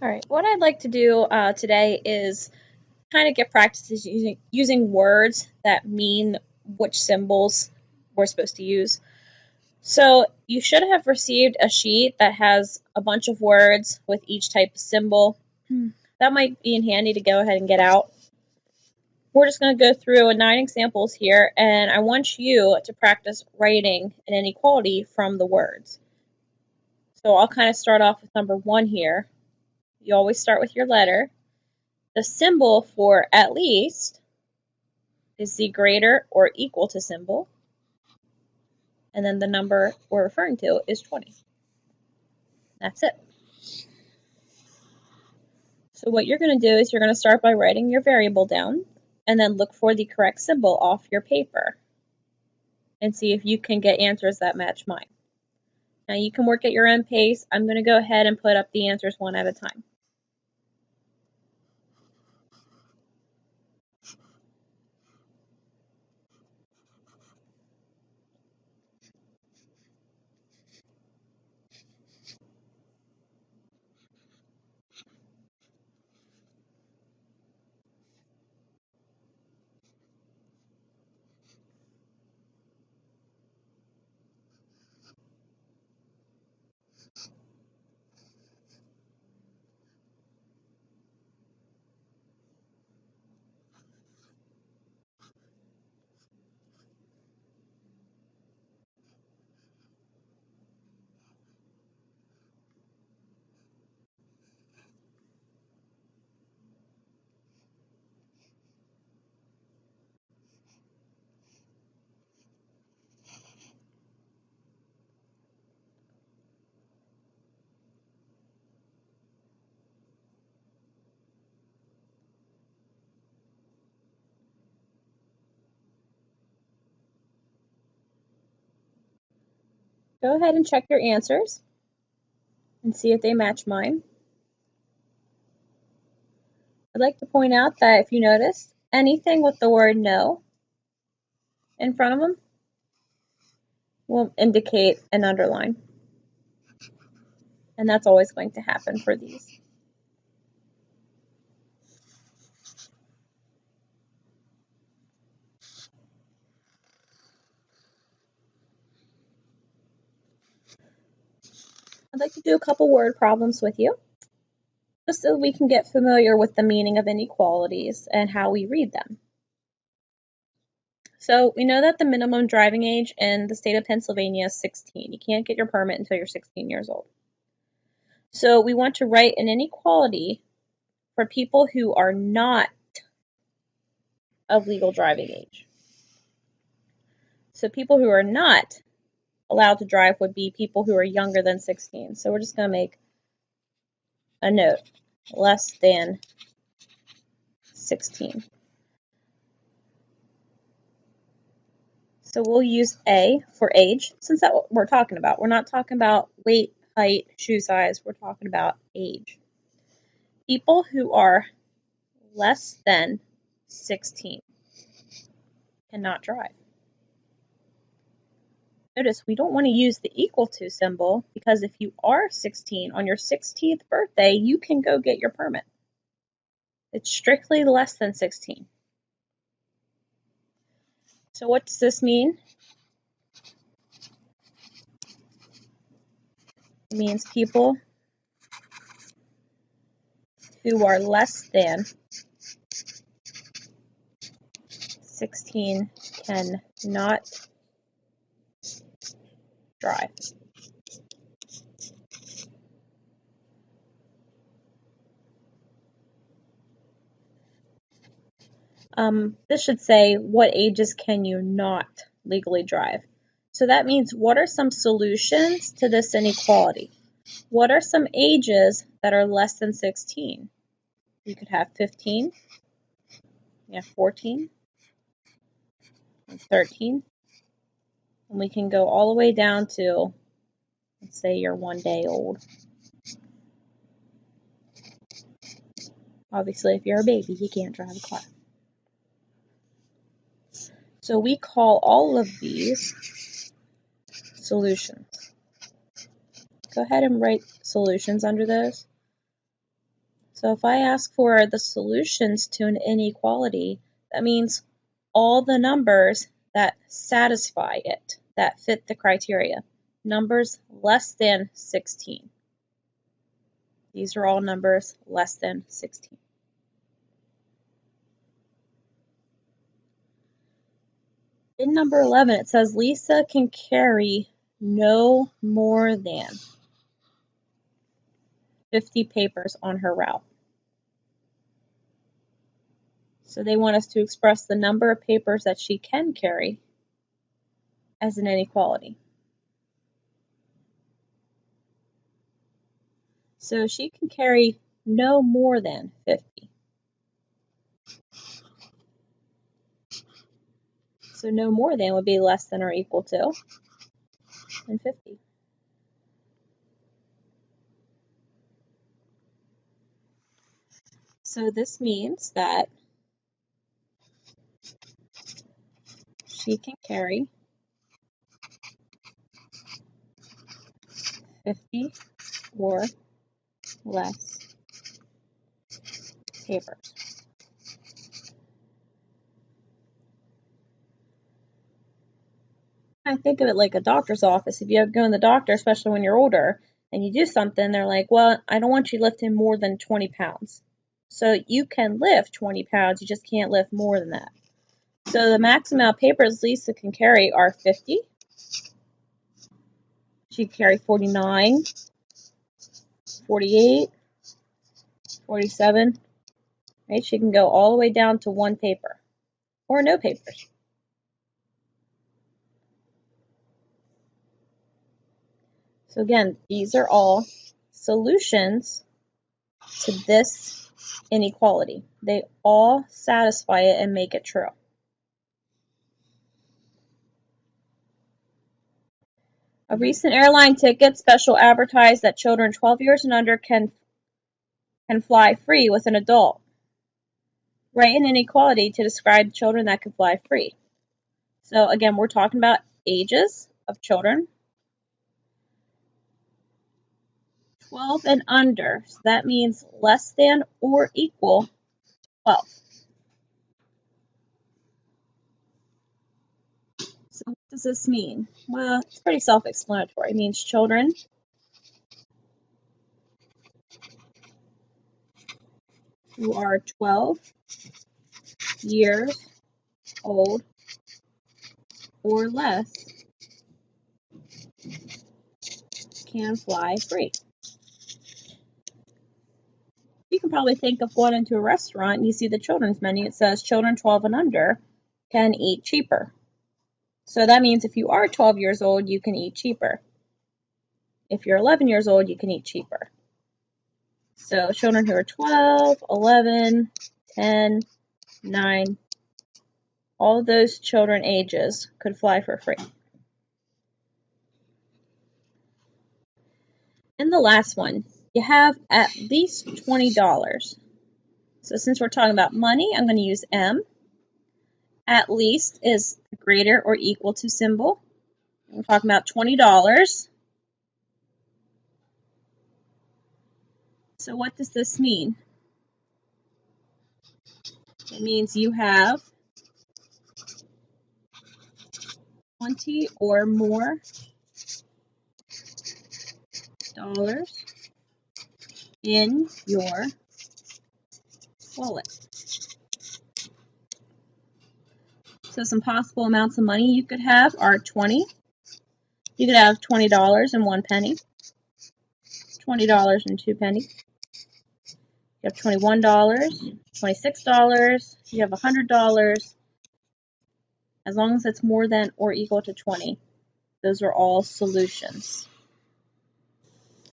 All right, what I'd like to do today is kind of get practice using words that mean which symbols we're supposed to use. So you should have received a sheet that has a bunch of words with each type of symbol. That might be handy to go ahead and get out. We're just going to go through 9 examples here, and I want you to practice writing an inequality from the words. So I'll kind of start off with number 1 here. You always start with your letter. The symbol for at least is the greater or equal to symbol, and then the number we're referring to is 20. That's it. So what you're going to do is you're going to start by writing your variable down, and then look for the correct symbol off your paper, and see if you can get answers that match mine. Now you can work at your own pace. I'm going to go ahead and put up the answers one at a time. Go ahead and check your answers and see if they match mine. I'd like to point out that if you notice, anything with the word no in front of them will indicate an underline. And that's always going to happen for these. I'd like to do a couple word problems with you, just so we can get familiar with the meaning of inequalities and how we read them. So we know that the minimum driving age in the state of Pennsylvania is 16. You can't get your permit until you're 16 years old. So we want to write an inequality for people who are not of legal driving age. So people who are not allowed to drive would be people who are younger than 16. So we're just going to make a note, less than 16. So we'll use A for age, since that's what we're talking about. We're not talking about weight, height, shoe size. We're talking about age. People who are less than 16 cannot drive. Notice we don't want to use the equal to symbol, because if you are 16 on your 16th birthday, you can go get your permit. It's strictly less than 16. So what does this mean? It means people who are less than 16 cannot drive. This should say, what ages can you not legally drive? So that means, what are some solutions to this inequality? What are some ages that are less than 16? You could have 15, you have 14, and 13, and we can go all the way down to, let's say you're 1 day old. Obviously, if you're a baby, you can't drive a car. So we call all of these solutions. Go ahead and write solutions under those. So if I ask for the solutions to an inequality, that means all the numbers that satisfy it, that fit the criteria. Numbers less than 16. These are all numbers less than 16. In number 11, it says Lisa can carry no more than 50 papers on her route. So they want us to express the number of papers that she can carry as an inequality. So she can carry no more than 50. So no more than would be less than or equal to and 50. So this means that she can carry 50 or less papers. I think of it like a doctor's office. If you go in the doctor, especially when you're older, and you do something, they're like, well, I don't want you lifting more than 20 pounds. So you can lift 20 pounds, you just can't lift more than that. So the maximum amount of papers Lisa can carry are 50. She can carry 49, 48, 47. Right? She can go all the way down to one paper or no papers. So again, these are all solutions to this inequality. They all satisfy it and make it true. A recent airline ticket special advertised that children 12 years and under can fly free with an adult. Write an inequality to describe children that can fly free. So again, we're talking about ages of children. 12 and under, so that means less than or equal to 12. So what does this mean? Well, it's pretty self-explanatory. It means children who are 12 years old or less can fly free. You can probably think of going into a restaurant and you see the children's menu. It says children 12 and under can eat cheaper. So that means if you are 12 years old, you can eat cheaper. If you're 11 years old, you can eat cheaper. So children who are 12, 11, 10, 9, all those children ages could fly for free. And the last one, you have at least $20. So since we're talking about money, I'm going to use M. At least is the greater or equal to symbol. We're talking about $20. So what does this mean? It means you have 20 or more dollars in your wallet. So some possible amounts of money you could have are 20. You could have $20 and 1 penny, $20 and 2 pennies. You have $21, $26, you have $100. As long as it's more than or equal to 20, those are all solutions.